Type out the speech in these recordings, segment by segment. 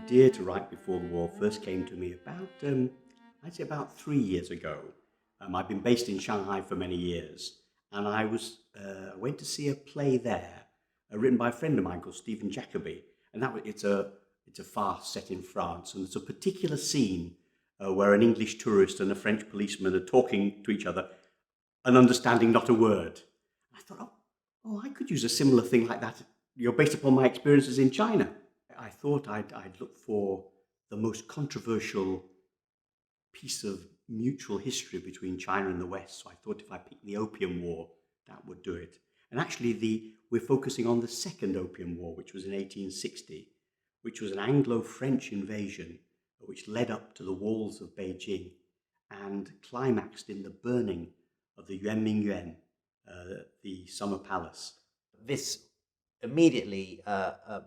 idea to write before the war first came to me I'd say about 3 years ago. I've been based in Shanghai for many years, and I went to see a play there, written by a friend of mine called Stephen Jacoby, and it's a farce set in France, and there's a particular scene where an English tourist and a French policeman are talking to each other and understanding not a word. I thought, I could use a similar thing like that, based upon my experiences in China. I thought I'd look for the most controversial piece of mutual history between China and the West. So I thought if I picked the Opium War, that would do it. And actually, we're focusing on the Second Opium War, which was in 1860, which was an Anglo-French invasion, which led up to the walls of Beijing and climaxed in the burning of the Yuanmingyuan, the Summer Palace. This immediately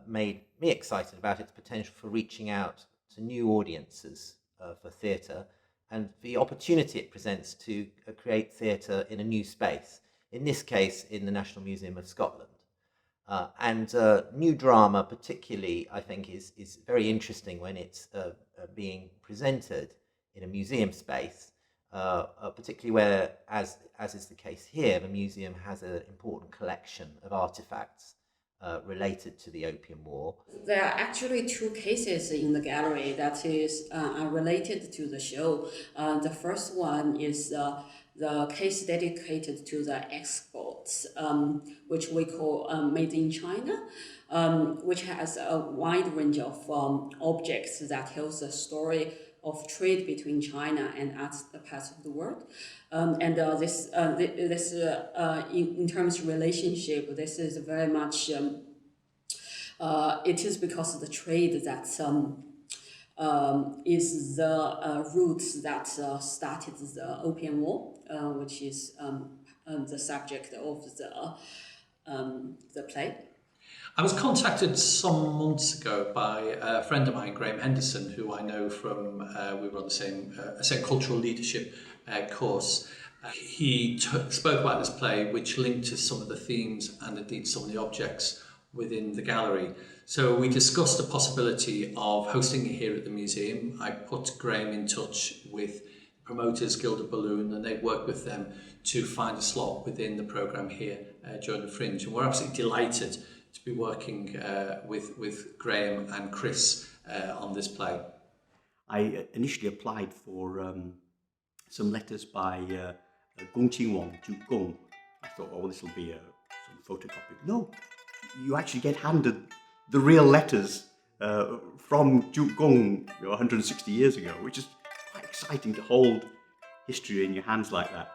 made me excited about its potential for reaching out to new audiences for theatre, and the opportunity it presents to create theatre in a new space, in this case in the National Museum of Scotland. And new drama particularly, I think, is very interesting when it's being presented in a museum space, particularly where, as is the case here, the museum has an important collection of artifacts related to the Opium War. There are actually two cases in the gallery that are related to the show. The first one is the case dedicated to the exports, which we call Made in China, which has a wide range of objects that tells the story of trade between China and other parts of the world. And this in terms of relationship, this is very much, it is because of the trade that is the route that started the Opium War, which is the subject of the play. I was contacted some months ago by a friend of mine, Graham Henderson, who I know from, we were on the same cultural leadership course. He spoke about this play, which linked to some of the themes and indeed some of the objects within the gallery. So we discussed the possibility of hosting it here at the museum. I put Graham in touch with promoters, Gilded Balloon, and they worked with them to find a slot within the programme here during the Fringe. And we're absolutely delighted to be working with Graham and Chris on this play. I initially applied for some letters by Gong Qingwang, Zhu Gong. I thought, this will be some photocopy. No, you actually get handed the real letters from Zhu Gong 160 years ago, which is quite exciting to hold history in your hands like that.